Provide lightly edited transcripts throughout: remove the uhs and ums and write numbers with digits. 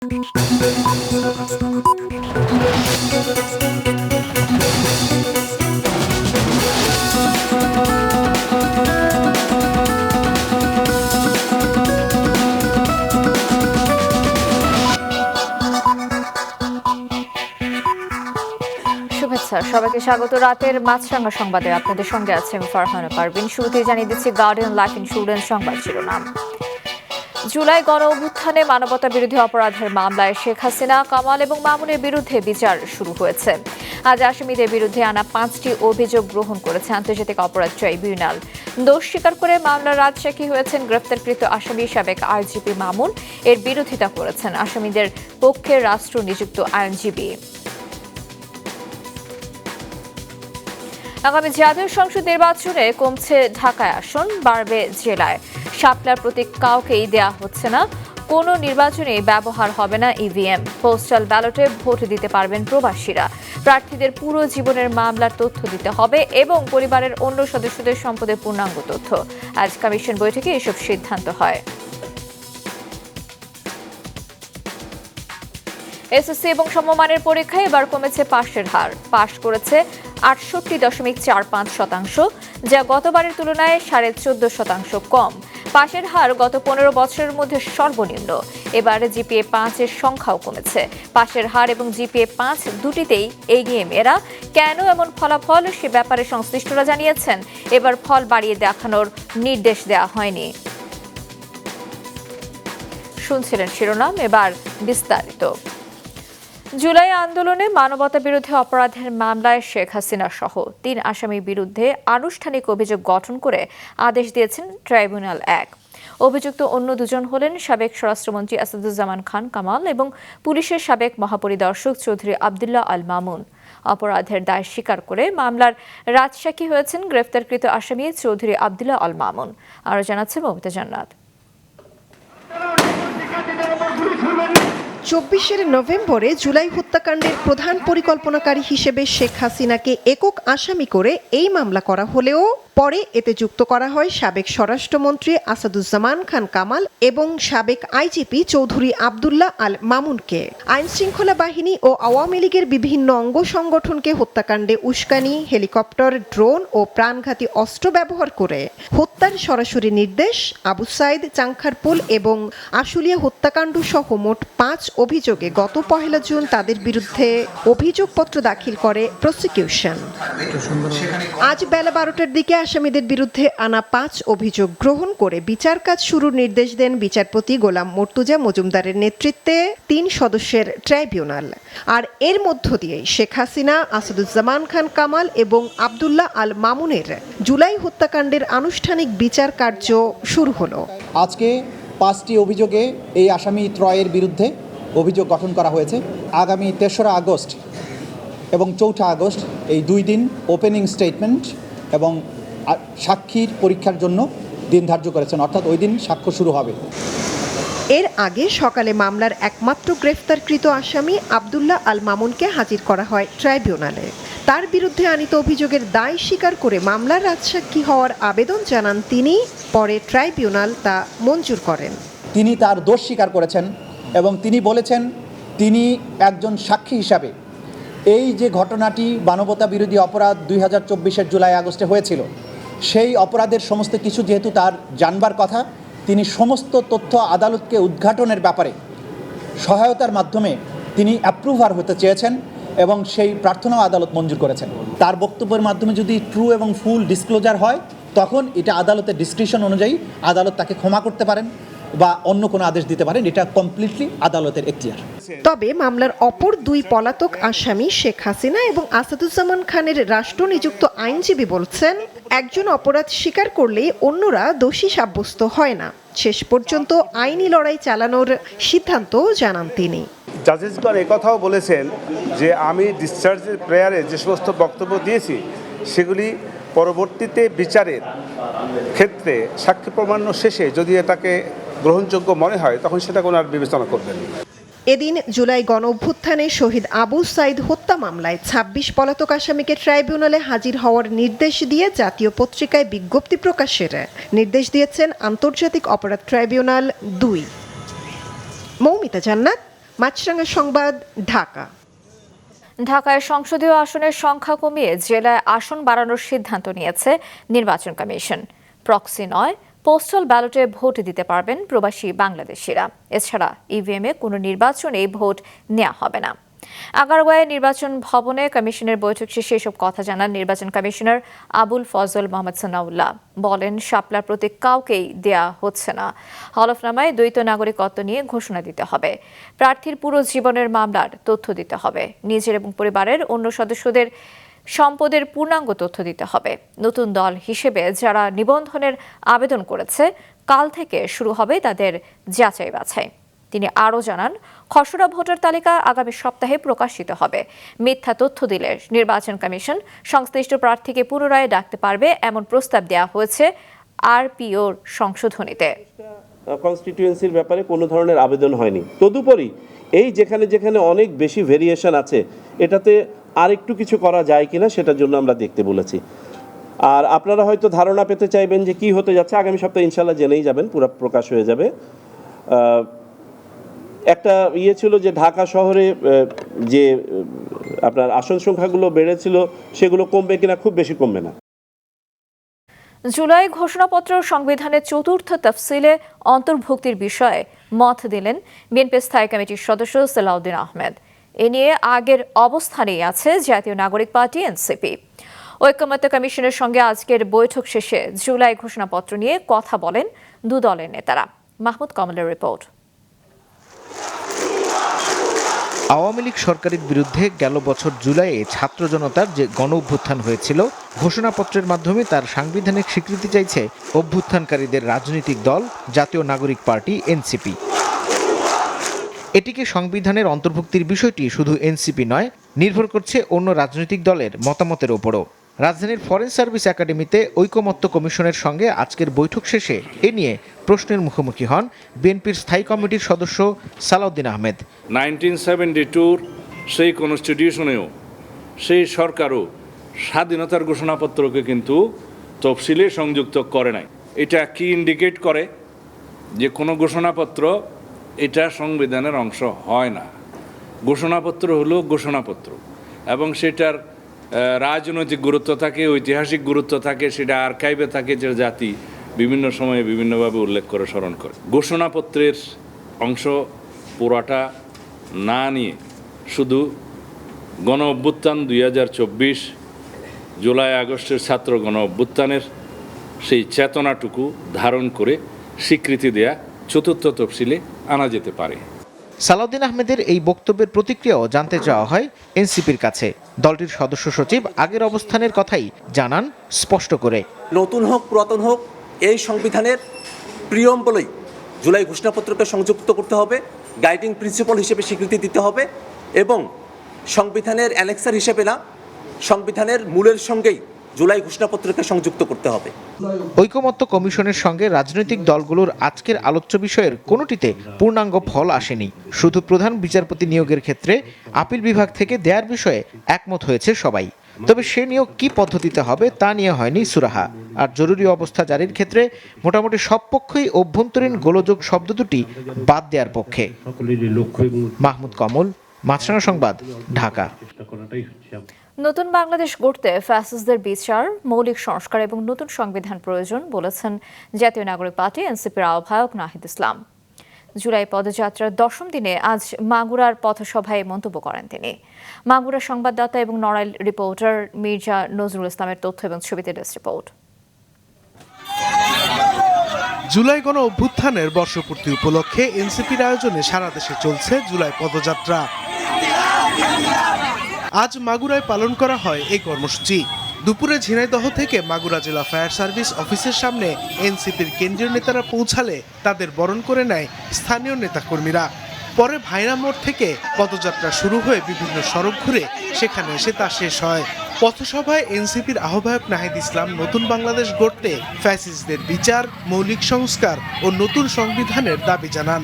সবাইকে স্বাগত। রাতের মাছরাঙা সংবাদে আপনাদের সঙ্গে আছে ফারহানা পারভিন। শুরুতেই জানিয়ে দিচ্ছি গার্ডিয়ান লাইফ ইন্স্যুরেন্স সংবাদ শিরোনাম। জুলাই গণ অভ্যুত্থানে মানবতা বিরোধী অপরাধের মামলায় শেখ হাসিনা, কামাল এবং মামুনের বিরুদ্ধে বিচার শুরু হয়েছে। আজ আসামিদের বিরুদ্ধে আনা 5টি অভিযোগ গ্রহণ করেছে আন্তর্জাতিক অপরাধ ট্রাইব্যুনাল। দোষ স্বীকার করে মামলার রাজসাক্ষী হয়েছেন গ্রেফতারকৃত আসামি সাবেক আইজিপি মামুন। এর বিরোধিতা করেছেন আসামিদের পক্ষে রাষ্ট্র নিযুক্ত আইনজীবী। আগামী জাতীয় সংসদ নির্বাচনে কমছে ঢাকায় আসন, বাড়বে জেলায়। শাপলার প্রতীক কাউকেই দেয়া হচ্ছে না। কোনো নির্বাচনে ব্যবহার হবে না ইভিএম। পোস্টাল ব্যালটে ভোট দিতে পারবেন প্রবাসীরা। প্রার্থীদের পুরো জীবনের মামলার তথ্য দিতে হবে এবং পরিবারের অন্য সদস্যদের সম্পদের পূর্ণাঙ্গ তথ্য। আজ কমিশন বৈঠকে এসব সিদ্ধান্ত হয়। এসএসসি এবং সমমানের পরীক্ষায় এবার কমেছে পাশের হার। পাশ করেছে 68.45%, যা গতবারের তুলনায় 14.5% কম। পাশের হার গত 15 বছরের মধ্যে সর্বনিম্ন। এবার জিপিএ 5 এর সংখ্যাও কমেছে। পাশের হার এবং জিপিএ 5 দুটিতেই এগিয়ে মেয়েরা। কেন এমন ফলাফল, সে ব্যাপারে সংশ্লিষ্টরা জানিয়েছেন এবার ফল বাড়িয়ে দেখানোর নির্দেশ দেওয়া হয়নি। শুনছিলেন শিরোনাম, এবার বিস্তারিত। জুলাই আন্দোলনে মানবতা বিরোধী অপরাধের মামলায় শেখ হাসিনা সহ 3 আসামির বিরুদ্ধে আনুষ্ঠানিক অভিযোগ গঠন করে আদেশ দিয়েছেন ট্রাইব্যুনাল 1। অভিযুক্ত অন্য দুজন হলেন সাবেক স্বরাষ্ট্রমন্ত্রী আসাদুজ্জামান খান কামাল এবং পুলিশের সাবেক মহাপরিদর্শক চৌধুরী আবদুল্লাহ আল মামুন। অপরাধের দায় স্বীকার করে মামলার রাজসাক্ষী হয়েছেন গ্রেফতারকৃত আসামি চৌধুরী আবদুল্লাহ আল মামুন। আরও জানাচ্ছে মমিতা জান্নাত। 24 নভেম্বরে জুলাই হত্যাকাণ্ডের প্রধান পরিকল্পনাকারী হিসেবে শেখ হাসিনাকে একক আসামি করে এই মামলা করা হলেও পরে এতে যুক্ত করা হয় সাবেক স্বরাষ্ট্রমন্ত্রী আসাদুজ্জামান খান কামাল এবং সাবেক আইজিপি চৌধুরী আবদুল্লাহ আল মামুনকে। আইনশৃঙ্খলা বাহিনী ও আওয়ামী লীগের বিভিন্ন অঙ্গ সংগঠনকে হত্যাকাণ্ডে উস্কানি, হেলিকপ্টার, ড্রোন ও প্রাণঘাতী অস্ত্র ব্যবহার করে হত্যার সরাসরি নির্দেশ, আবু সাইদ, চাংখারপুল এবং আশুলিয়া হত্যাকাণ্ড সহ মোট 5 অভিযোগে গত 1 জুন তাদের বিরুদ্ধে অভিযোগপত্র দাখিল করে প্রসিকিউশন। আজ বেলা 12টার দিকে আসামিদের বিরুদ্ধে আনা 5 অভিযোগ গ্রহণ করে বিচার কাজ শুরুর নির্দেশ দেন বিচারপতি গোলাম মর্তুজা মজুমদারের নেতৃত্বে 3 সদস্যের ট্রাইব্যুনাল। আর এর মধ্য দিয়ে শেখ হাসিনা, আসাদুজ্জামান খান কামাল এবং আবদুল্লাহ আল মামুনের জুলাই হত্যাকাণ্ডের আনুষ্ঠানিক বিচার কার্য শুরু হলো। আজকে 5টি অভিযোগে এই আসামি ত্রয়ের বিরুদ্ধে অভিযোগ গঠন করা হয়েছে। আগামী 3রা আগস্ট এবং 4ঠা আগস্ট এই 2 দিন ওপেনিং স্টেটমেন্ট এবং সাক্ষীর পরীক্ষার জন্য দিন ধার্য করেছেন, অর্থাৎ ওই দিন সাক্ষ্য শুরু হবে। এর আগে সকালে মামলার একমাত্র গ্রেফতারকৃত আসামি আবদুল্লাহ আল মামুনকে হাজির করা হয় ট্রাইব্যুনালে। তার বিরুদ্ধে আনিত অভিযোগের দায় স্বীকার করে মামলার রাজসাক্ষী হওয়ার আবেদন জানান তিনি। পরে ট্রাইব্যুনাল তা মঞ্জুর করেন। তিনি তার দোষ স্বীকার করেছেন এবং তিনি বলেছেন তিনি একজন সাক্ষী হিসাবে এই যে ঘটনাটি মানবতা বিরোধী অপরাধ 2024-এর জুলাই আগস্টে হয়েছিল, সেই অপরাধের সমস্ত কিছু যেহেতু তার জানবার কথা, তিনি সমস্ত তথ্য আদালতকে উদ্ঘাটনের ব্যাপারে সহায়তার মাধ্যমে তিনি অ্যাপ্রুভার হতে চেয়েছেন এবং সেই প্রার্থনাও আদালত মঞ্জুর করেছেন। তার বক্তব্যের মাধ্যমে যদি ট্রু এবং ফুল ডিসক্লোজার হয়, তখন এটা আদালতের ডিসক্রিপশন অনুযায়ী আদালত তাকে ক্ষমা করতে পারেন বা অন্য কোনো আদেশ দিতে পারেন। এটা কমপ্লিটলি আদালতের এখতিয়ার। তবে মামলার অপর 2 পলাতক আসামি শেখ হাসিনা এবং আসাদুজ্জামান খানের রাষ্ট্র নিযুক্ত আইনজীবী বলছেন, একজন অপরাধ স্বীকার করলেই অন্যরা দোষী সাব্যস্ত হয় না। শেষ পর্যন্ত আইনি লড়াই চালানোর সিদ্ধান্ত জানান তিনি। জাজেসগণ একথাও বলেছেন যে আমি ডিসচার্জের প্রেয়ারে যে সমস্ত বক্তব্য দিয়েছি সেগুলি পরবর্তীতে বিচারের ক্ষেত্রে সাক্ষ্য প্রমাণ শেষে যদি এটাকে গ্রহণযোগ্য মনে হয় তখন সেটা কোনো আর বিবেচনা করবেন। এদিন জুলাই গণ অভ্যুত্থানে শহীদ আবু সাইদ হত্যা মামলায় 26 পলাতক আসামিকে ট্রাইব্যুনালে হাজির হওয়ার নির্দেশ দিয়ে জাতীয় পত্রিকায় বিজ্ঞপ্তি প্রকাশের নির্দেশ দিয়েছেন আন্তর্জাতিক অপরাধ ট্রাইব্যুনাল 2। মৌমিতা জান্নাত, মাছরাঙা সংবাদ, ঢাকা। ঢাকায় সংসদীয় আসনের সংখ্যা কমিয়ে জেলায় আসন বাড়ানোর সিদ্ধান্ত নিয়েছে নির্বাচন কমিশন। প্রক্সি নয়, পোস্টাল ব্যালটে ভোট দিতে পারবেন প্রবাসী বাংলাদেশিরা। এছাড়া ইভিএমে কোনো নির্বাচনে ভোট নেওয়া হবে না। আগারগাঁওয়ে নির্বাচন ভবনে কমিশনের বৈঠক শেষে এসব কথা জানান নির্বাচন কমিশনার আবুল ফজল মোহাম্মদ সানাউল্লাহ। বলেন, শাপলার প্রতীক কাউকেই দেয়া হচ্ছে না। হলফনামায় দ্বৈত নাগরিকত্ব নিয়ে ঘোষণা দিতে হবে। প্রার্থীর পুরো জীবনের মামলার তথ্য দিতে হবে। নিজের এবং পরিবারের অন্য সদস্যদের সম্পদের পূর্ণাঙ্গ তথ্য দিতে হবে। নতুন দল হিসেবে যারা নিবন্ধনের আবেদন করেছে, কাল থেকে শুরু হবে তাদের যাচাই বাছাই। তিনি আরও জানান, খসড়া ভোটার তালিকা আগামী সপ্তাহে প্রকাশিত হবে। মিথ্যা তথ্য দিলে নির্বাচন কমিশন সংশ্লিষ্ট প্রার্থীকে পুনরায় ডাকতে পারবে, এমন প্রস্তাব দেওয়া হয়েছে আরপিওর সংশোধনীতে। কনস্টিটিউয়েন্সির ব্যাপারে কোনো ধরনের আবেদন হয়নি। তদুপরি এই যেখানে যেখানে অনেক বেশি ভেরিয়েশন আছে, এটাতে আরেকটু কিছু করা যায় কিনা সেটার জন্য আমরা দেখতে বলেছি। আর আপনারা হয়তো ধারণা পেতে চাইবেন যে কি হতে যাচ্ছে, আগামী সপ্তাহে ইনশাল্লাহ জেনেই যাবেন, পুরো প্রকাশ হয়ে যাবে। একটা ছিল যে ঢাকা শহরে যে আপনার আসন সংখ্যাগুলো বেড়েছিল সেগুলো কমবে কিনা, খুব বেশি কমবে না। জুলাই ঘোষণাপত্র সংবিধানের চতুর্থ তফসিলে অন্তর্ভুক্তির বিষয়ে মত দিলেন বিএনপি স্থায়ী কমিটির সদস্য সালাউদ্দিন আহমেদ। এ নিয়ে আগের অবস্থানেই আছে জাতীয় নাগরিক পার্টি এনসিপি। ঐকমত্য কমিশনের সঙ্গে আজকের বৈঠক শেষে জুলাই ঘোষণাপত্র নিয়ে কথা বলেন দু দলের নেতারা। মাহমুদ কমলের রিপোর্ট। আওয়ামী লীগ সরকারের বিরুদ্ধে গেল বছর জুলাইয়ে ছাত্র জনতার যে গণ অভ্যুত্থান হয়েছিল, ঘোষণাপত্রের মাধ্যমে তার সাংবিধানিক স্বীকৃতি চাইছে অভ্যুত্থানকারীদের রাজনৈতিক দল জাতীয় নাগরিক পার্টি এনসিপি। এটিকে সংবিধানের অন্তর্ভুক্তির বিষয়টি শুধু এনসিপি নয়, নির্ভর করছে অন্য রাজনৈতিক দলের মতামতের ওপরও। রাজধানীর ফরেন সার্ভিস একাডেমিতে ঐকমত্য কমিশনের সঙ্গে আজকের বৈঠক শেষে এ নিয়ে প্রশ্নের মুখোমুখি হন বিএনপির স্থায়ী কমিটির সদস্য সালাউদ্দিন আহমেদ। 1972 সেই কনস্টিটিউশনেও সেই সরকারও স্বাধীনতার ঘোষণাপত্রকে কিন্তু তফসিলে সংযুক্ত করে নাই। এটা কি ইন্ডিকেট করে? যে কোনো ঘোষণাপত্র এটা সংবিধানের অংশ হয় না। ঘোষণাপত্র হলো ঘোষণাপত্র, এবং সেটার রাজনৈতিক গুরুত্ব থাকে, ঐতিহাসিক গুরুত্ব থাকে, সেটা আর্কাইভে থাকে, যে জাতি বিভিন্ন সময়ে বিভিন্নভাবে উল্লেখ করে স্মরণ করে। ঘোষণাপত্রের অংশ পুরাটা না নিয়ে শুধু গণ অভ্যুত্থান 2024 জুলাই আগস্টের ছাত্র গণ অভ্যুত্থানের সেই চেতনাটুকু ধারণ করে স্বীকৃতি দেয়া চতুর্থ তফসিলে আনা যেতে পারে। সালাউদ্দিন আহমেদের এই বক্তব্যের প্রতিক্রিয়াও জানতে চাওয়া হয় এনসিপির কাছে। দলটির সদস্য সচিব আগের অবস্থানের কথাই জানান স্পষ্ট করে। নতুন হোক পুরাতন হোক, এই সংবিধানের প্রিয়ম্বলেই জুলাই ঘোষণাপত্রকে সংযুক্ত করতে হবে, গাইডিং প্রিন্সিপাল হিসেবে স্বীকৃতি দিতে হবে, এবং সংবিধানের অ্যানেক্সার হিসেবে না, সংবিধানের মূলের সঙ্গেই জুলাই ঘোষণাপত্রকে সংযুক্ত করতে হবে। ঐকমত্য কমিশনের সঙ্গে রাজনৈতিক দলগুলোর আজকের আলোচ্য বিষয়ের কোনোটিতে পূর্ণাঙ্গ ফল আসেনি। শুধু প্রধান বিচারপতি নিয়োগের ক্ষেত্রে আপিল বিভাগ থেকে দেয়ার বিষয়ে একমত হয়েছে সবাই। তবে সে নিয়োগ কি পদ্ধতিতে হবে তা নিয়ে হয়নি সুরাহা। আর জরুরি অবস্থা জারির ক্ষেত্রে মোটামুটি সব পক্ষই অভ্যন্তরীণ গোলযোগ শব্দ দুটি বাদ দেওয়ার পক্ষে। মাহমুদ কমল, মাছরাঙা সংবাদ, ঢাকা। নতুন বাংলাদেশ গড়তে ফ্যাসিস্টদের বিচার, মৌলিক সংস্কার এবং নতুন সংবিধান প্রয়োজন বলেছেন জাতীয় নাগরিক পার্টি এনসিপির আহ্বায়ক নাহিদ ইসলাম। জুলাই পদযাত্রার 10ম দিনে আজ মাগুরার পথসভায় মন্তব্য করেন তিনি। মাগুরা সংবাদদাতা এবং নড়াইল রিপোর্টার মির্জা নজরুল ইসলামের তথ্য এবং ছবিতে ডেস্ক রিপোর্ট। জুলাই গণ অভ্যুত্থানের বর্ষপূর্তি উপলক্ষে এনসিপির আয়োজনে সারা দেশে চলছে জুলাই পদযাত্রা। আজ মাগুরায় পালন করা হয় এই কর্মসূচি। দুপুরে ঝিনাইদহ থেকে মাগুরা জেলা ফায়ার সার্ভিস অফিসের সামনে এনসিপির কেন্দ্রীয় নেতারা পৌঁছালে তাদের বরণ করে নেয় স্থানীয় নেতাকর্মীরা। পরে ভাইরা মোড় থেকে পদযাত্রা শুরু হয়ে বিভিন্ন সড়ক ঘুরে সেখানে এসে তা শেষ হয়। পথসভায় এনসিপির আহ্বায়ক নাহিদ ইসলাম নতুন বাংলাদেশ গড়তে ফ্যাসিস্টদের বিচার, মৌলিক সংস্কার ও নতুন সংবিধানের দাবি জানান।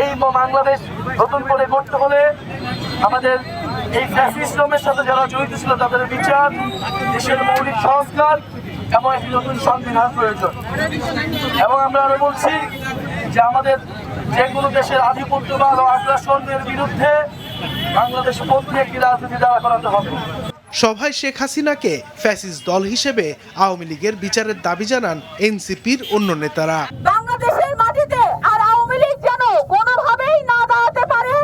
এই বাংলাদেশ নতুন করে গড়তে হলে আমাদের এই ফ্যাসিজমের সাথে যারা জড়িত ছিল তাদের বিচার, দেশের মৌলিক সংস্কার এবং একটি নতুন সংবিধান প্রয়োজন। এবং আমরা আরো বলছি যে আমাদের যে কোনো দেশের আধিপত্যবাদ ও আগ্রাসনের বিরুদ্ধে বাংলাদেশ পন্থী একটি রাজনীতি দাঁড়া করাতে হবে। সভায় শেখ হাসিনাকে ফ্যাসিস্ট দল হিসেবে আওয়ামী লীগের বিচারের দাবি জানান এনসিপির অন্য নেতারা। বাংলাদেশের মাটিতে আর আওয়ামী লীগ যেন কোনোভাবেই না দাঁড়াতে পারে,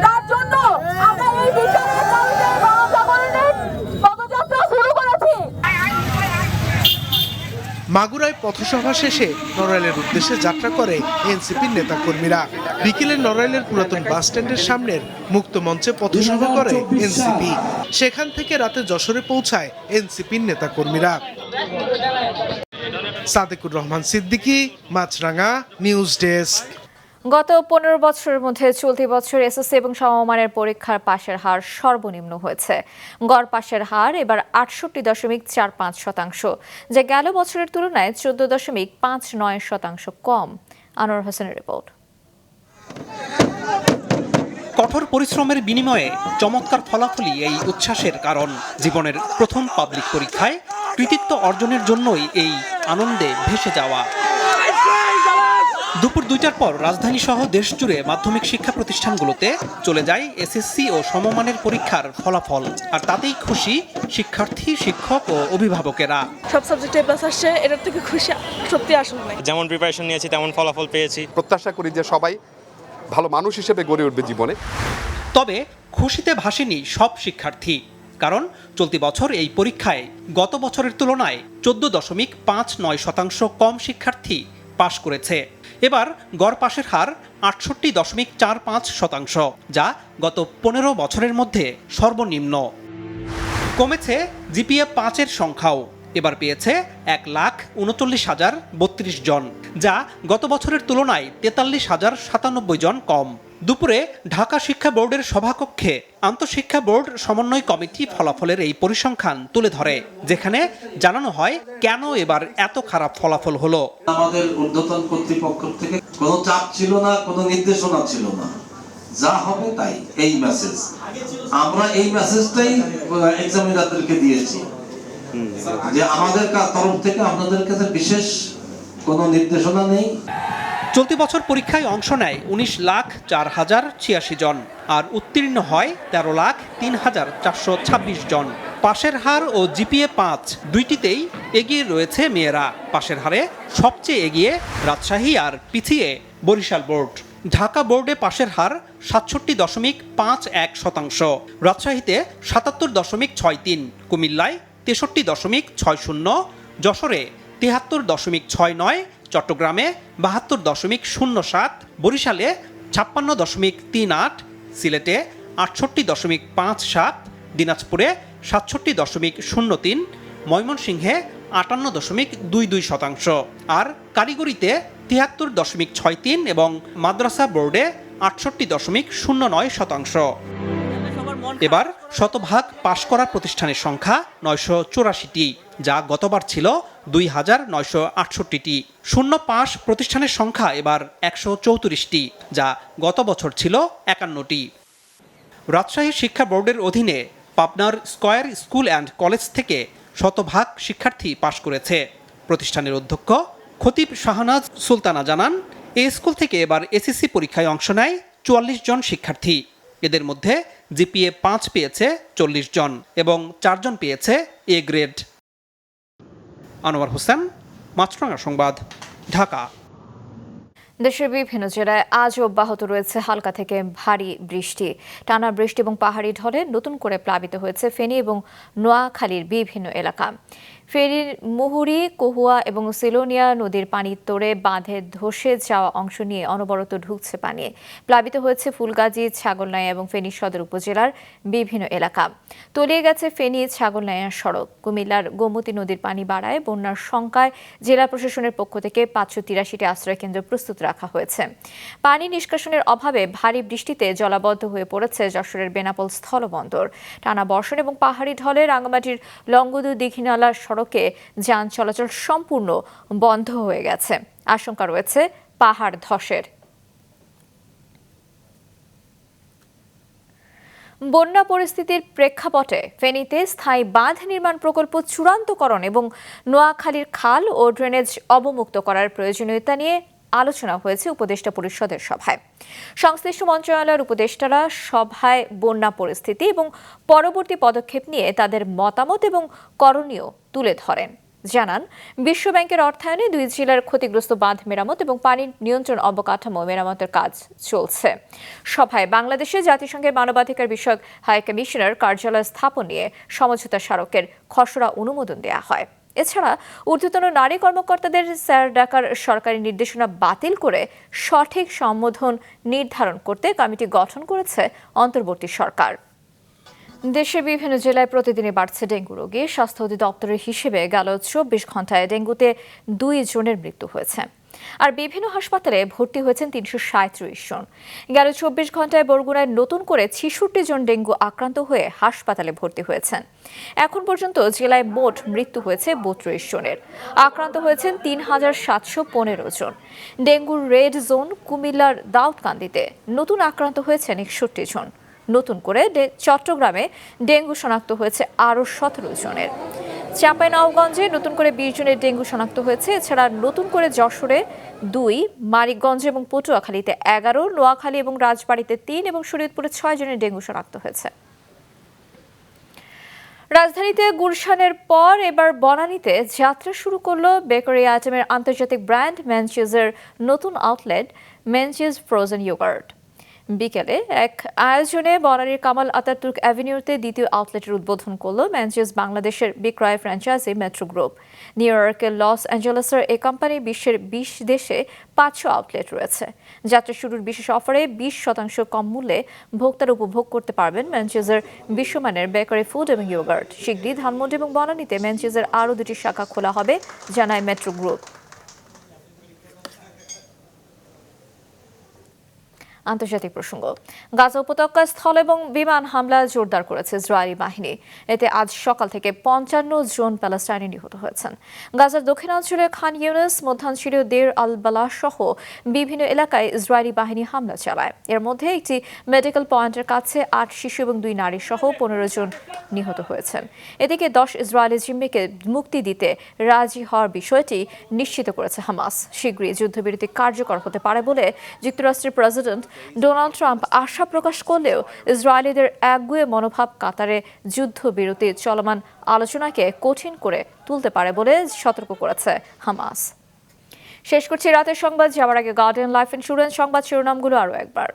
তার জন্য আমরা এই বিচারের দাবিতে গণজাগরণের পদযাত্রা শুরু করেছি। মাগুরায় পথসভা শেষে নড়াইলের উদ্দেশ্যে যাত্রা করে এনসিপির নেতাকর্মীরা। বিকেলে নড়াইলের পুরাতন বাস স্ট্যান্ডের সামনের মুক্ত মঞ্চে পথসভা করে এনসিপি। সেখান থেকে রাতে যশোরে পৌঁছায় এনসিপির নেতাকর্মীরা। সাদেকুর রহমান সিদ্দিকী, মাছরাঙা, নিউজ ডেস্ক। গত 15 বছরের মধ্যে চলতি বছর এসএসসি এবং সমমানের পরীক্ষার পাশের হার সর্বনিম্ন হয়েছে। গড় পাশের হার এবার 68.45%, যা গেল বছরের তুলনায় 14.59% কম। আনোয়ার হোসেনের রিপোর্ট। কঠোর পরিশ্রমের বিনিময়ে চমৎকার ফলাফলই এই উচ্ছ্বাসের কারণ। জীবনের প্রথম পাবলিক পরীক্ষায় কৃতিত্ব অর্জনের জন্যই এই আনন্দে ভেসে যাওয়া। দুপুর 2টার পর রাজধানী সহ দেশ জুড়ে মাধ্যমিক শিক্ষা প্রতিষ্ঠানগুলোতে চলে যায় এসএসসি ও সমমানের পরীক্ষার ফলাফল, আর তাতেই খুশি শিক্ষার্থী, শিক্ষক ও অভিভাবকেরা। সব সাবজেক্টে প্লাস আসছে, এটার থেকে খুশি সত্যি আসলে নাই। যেমন প্রিপারেশন নিয়েছি তেমন ফলাফল পেয়েছি। প্রত্যাশা করি যে সবাই ভালো মানুষ হিসেবে গড়ে উঠবে জীবনে। তবে খুশিতে ভাসেনি সব শিক্ষার্থী, কারণ চলতি বছর এই পরীক্ষায় গত বছরের তুলনায় 14.59% কম শিক্ষার্থী পাশ করেছে। এবার গড় পাশের হার 68.45%, যা গত 15 বছরের মধ্যে সর্বনিম্ন। কমেছে জিপিএ 5-এর সংখ্যাও, এবার পেয়েছে 1,39,032 জন, যা গত বছরের তুলনায় 43,097 জন কম। দুপুরে ঢাকা শিক্ষা বোর্ডের সভাকক্ষে আন্তঃশিক্ষা বোর্ড সমন্বয় কমিটি ফলাফলের এই পরিসংখ্যান তুলে ধরে, যেখানে জানানো হয় কেন এবার এত খারাপ ফলাফল হলো। আমাদের ঊর্ধ্বতন কর্তৃপক্ষ থেকে কোনো চাপ ছিল না, কোনো নির্দেশনা ছিল না, যা হবে তাই। এই মেসেজ আমরা এই মেসেজটাই এক্সামিনারদেরকে দিয়েছি যে আমাদের তরফ থেকে আপনাদের কাছে বিশেষ কোনো নির্দেশনা নেই। চলতি বছর পরীক্ষায় অংশ নেয় 19,04,086 জন, আর উত্তীর্ণ হয় 13,03,426 জন। পাশের হার ও জিপিএ 5 দুইটিতেই এগিয়ে রয়েছে মেয়েরা। পাশের হারে সবচেয়ে এগিয়ে রাজশাহী, আর পিছিয়ে বরিশাল বোর্ড। ঢাকা বোর্ডে পাশের হার 67.51%, রাজশাহীতে 77.63, কুমিল্লায় 63.60, যশোরে 73.69, চট্টগ্রামে 72.07, বরিশালে 56.38, সিলেটে 68.57, দিনাজপুরে 67.03, ময়মনসিংহে 58.22%, আর কারিগরিতে 73.63 এবং মাদ্রাসা বোর্ডে 68.09%। এবার শতভাগ পাশ করা প্রতিষ্ঠানের সংখ্যা 984টি, যা গতবার ছিল 2,968টি। শূন্য পাশ প্রতিষ্ঠানের সংখ্যা এবার 134টি, যা গত বছর ছিল 51টি। রাজশাহী শিক্ষা বোর্ডের অধীনে পাবনার স্কয়ার স্কুল অ্যান্ড কলেজ থেকে শতভাগ শিক্ষার্থী পাশ করেছে। প্রতিষ্ঠানের অধ্যক্ষ খতিব শাহনাজ সুলতানা জানান, এই স্কুল থেকে এবার এসএসসি পরীক্ষায় অংশ নেয় 44 জন শিক্ষার্থী। এদের মধ্যে জিপিএ 5 পেয়েছে 40 জন এবং 4 জন পেয়েছে এ গ্রেড। আনোয়ার হোসেন, মাছরাঙা সংবাদ, ঢাকা। দেশের বিভিন্ন জেলায় আজ অব্যাহত রয়েছে হালকা থেকে ভারী বৃষ্টি। টানা বৃষ্টি এবং পাহাড়ি ঢলে নতুন করে প্লাবিত হয়েছে ফেনী এবং নোয়াখালীর বিভিন্ন এলাকা। ফেনীর মুহুরী, কহুয়া এবং সিলোনিয়া নদীর পানি তোড়ে বাঁধে ধসে যাওয়া অংশ নিয়ে অনবরত ঢুকছে পানি। প্লাবিত হয়েছে ফুলগাজী, ছাগলনাইয়া এবং ফেনী সদর উপজেলার বিভিন্ন এলাকা। তলিয়ে গেছে ফেনী ছাগলনাইয়া সড়ক। কুমিল্লার গোমতী নদীর পানি বাড়ায় বন্যার শঙ্কায় জেলা প্রশাসনের পক্ষ থেকে 583টি আশ্রয়কেন্দ্র প্রস্তুত রাখা হয়েছে। পানি নিষ্কাশনের অভাবে ভারী বৃষ্টিতে জলাবদ্ধ হয়ে পড়েছে যশোরের বেনাপোল স্থলবন্দর। টানা বর্ষণ এবং পাহাড়ি ঢলে রাঙ্গামাটির লংগদু দীঘিনালা সড়কে যান চলাচল সম্পূর্ণ বন্ধ হয়ে গেছে। আশঙ্কা রয়েছে পাহাড় ধসের। বন্যা পরিস্থিতির প্রেক্ষাপটে ফেনীতে স্থায়ী বাঁধ নির্মাণ প্রকল্প চূড়ান্তকরণ এবং নোয়াখালীর খাল ও ড্রেনেজ অবমুক্ত করার প্রয়োজনীয়তা নিয়ে আলোচনা হয়েছে উপদেষ্টা পরিষদের সভায়। সংশ্লিষ্ট মন্ত্রণালয়ের উপদেষ্টারা সভায় বন্যা পরিস্থিতি এবং পরবর্তী পদক্ষেপ নিয়ে তাদের মতামত এবং করণীয় তুলে ধরেন। জানান, বিশ্বব্যাংকের অর্থায়নে 2 জেলার ক্ষতিগ্রস্ত বাঁধ মেরামত এবং পানি নিয়ন্ত্রণ অবকাঠামো মেরামতের কাজ চলছে। সভায় বাংলাদেশে জাতিসংঘের মানবাধিকার বিষয়ক হাই কমিশনার কার্যালয় স্থাপন নিয়ে সমঝোতা স্মারকের খসড়া অনুমোদন দেওয়া হয়। এছাড়া ঊর্ধ্বতন নারী কর্মকর্তাদের স্যার ডাকার সরকারি নির্দেশনা বাতিল করে সঠিক সম্বোধন নির্ধারণ করতে কমিটি গঠন করেছে অন্তর্বর্তী সরকার। দেশের বিভিন্ন জেলায় প্রতিদিনই বাড়ছে ডেঙ্গু রোগী। স্বাস্থ্য অধিদপ্তরের হিসেবে গেল 24 ঘন্টায় ডেঙ্গুতে 2 জনের মৃত্যু হয়েছে, আর বিভিন্ন হাসপাতালে ভর্তি হয়েছেন 337 জন। গেল 24 ঘন্টায় বরগুনায় নতুন করে 66 জন ডেঙ্গু আক্রান্ত হয়ে হাসপাতালে ভর্তি হয়েছেন। এখন পর্যন্ত জেলায় মোট মৃত্যু হয়েছে 32 জনের, আক্রান্ত হয়েছেন 3715 জন। ডেঙ্গুর রেড জোন কুমিল্লার দাউদকান্দিতে নতুন আক্রান্ত হয়েছেন 61 জন। নতুন করে চট্টগ্রামে ডেঙ্গু শনাক্ত হয়েছে আরও 17 জনের। চাঁপাইনবাবগঞ্জে নতুন করে 20 জনের ডেঙ্গু শনাক্ত হয়েছে। এছাড়া নতুন করে যশোরে 2, মানিকগঞ্জ এবং পটুয়াখালীতে 11, নোয়াখালী এবং রাজবাড়ীতে 3 এবং শরীয়তপুরে 6 জনের ডেঙ্গু শনাক্ত হয়েছে। রাজধানীতে গুলশানের পর এবার বনানীতে যাত্রা শুরু করল বেকারি আইটেমের আন্তর্জাতিক ব্র্যান্ড ম্যানচিজের নতুন আউটলেট ম্যানচিজ ফ্রোজেন ইয়োগার্ট। বিকেলে এক আয়োজনে বনানীর কামাল আতাতুর্ক অ্যাভিনিউতে দ্বিতীয় আউটলেটের উদ্বোধন করল ম্যানচিজ বাংলাদেশের বিক্রয় ফ্র্যাঞ্চাইজি মেট্রো গ্রুপ। নিউ ইয়র্কের লস অ্যাঞ্জেলেসের এই কোম্পানি বিশ্বের 20 দেশে 500 আউটলেট রয়েছে। যাত্রা শুরুর বিশেষ অফারে 20% কম মূল্যে ভোক্তারা উপভোগ করতে পারবেন ম্যানচিজের বিশ্বমানের বেকারি ফুড এবং ইয়োগার্ট। শীঘ্রই ধানমন্ডি এবং বনানীতে ম্যানচিজের আরও 2টি শাখা খোলা হবে, জানায় মেট্রো গ্রুপ। আন্তর্জাতিক প্রসঙ্গ, গাজা উপত্যকা স্থল এবং বিমান হামলা জোরদার করেছে ইসরায়েলি বাহিনী। এতে আজ সকাল থেকে 55 জন প্যালেস্টাইনি নিহত হয়েছেন। গাজার দক্ষিণাঞ্চলে খান ইউনিস, মধ্যাঞ্চলীয় দের আল বালাহ সহ বিভিন্ন এলাকায় ইসরায়েলি বাহিনী হামলা চালায়। এর মধ্যে একটি মেডিকেল পয়েন্টের কাছে 8 শিশু এবং 2 নারী সহ 15 জন নিহত হয়েছেন। এদিকে 10 ইসরায়েলি জিম্মিকে মুক্তি দিতে রাজি হওয়ার বিষয়টি নিশ্চিত করেছে হামাস। শীঘ্রই যুদ্ধবিরতি কার্যকর হতে পারে বলে যুক্তরাষ্ট্রের প্রেসিডেন্ট ডোনাল্ড ট্রাম্প আশা প্রকাশ করলেও ইসরায়েলিদের একগুঁয়ে মনোভাব কাতারে যুদ্ধবিরতির চলমান আলোচনাকে কঠিন করে তুলতে পারে বলে সতর্ক করেছে হামাস। শেষ করছি রাতের সংবাদ, যাওয়ার আগে গার্ডিয়ান লাইফ ইন্স্যুরেন্স সংবাদ শিরোনামগুলো আরও একবার।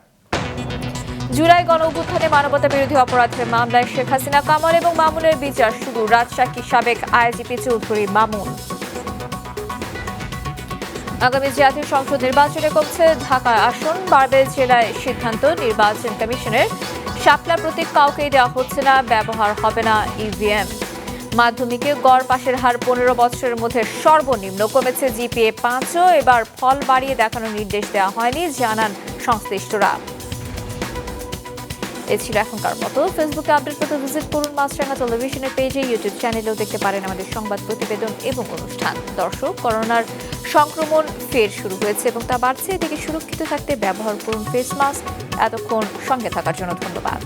জুলাই গণঅভ্যুত্থানে মানবতা বিরোধী অপরাধের মামলায় শেখ হাসিনা, কামাল এবং মামুনের বিচার শুরু। রাজশাহী সাবেক আইজিপি চৌধুরী মামুন। আগামী জাতীয় সংসদ নির্বাচনে কমছে ঢাকা আসন, বাড়বে জেলায় সিদ্ধান্ত নির্বাচন কমিশনের। শাপলা প্রতীক কাউকেই দেওয়া হচ্ছে না, ব্যবহার হবে না ইভিএম। মাধ্যমিকে গড় পাশের হার 15 বছরের মধ্যে সর্বনিম্ন, কমেছে জিপিএ 5ও। এবার ফল বাড়িয়ে দেখানোর নির্দেশ দেওয়া হয়নি, জানান সংশ্লিষ্টরা। এ ছিল এখনকার মতো। ফেসবুকে আপডেট পেতে ভিজিট করুন মাছরাঙা টেলিভিশনের পেজে, ইউটিউব চ্যানেলেও দেখতে পারেন আমাদের সংবাদ প্রতিবেদন এবং অনুষ্ঠান। দর্শক, করোনার সংক্রমণ ফের শুরু হয়েছে এবং তা বাড়ছে। এদিকে সুরক্ষিত থাকতে ব্যবহার করুন ফেস মাস্ক। এতক্ষণ সঙ্গে থাকার জন্য ধন্যবাদ।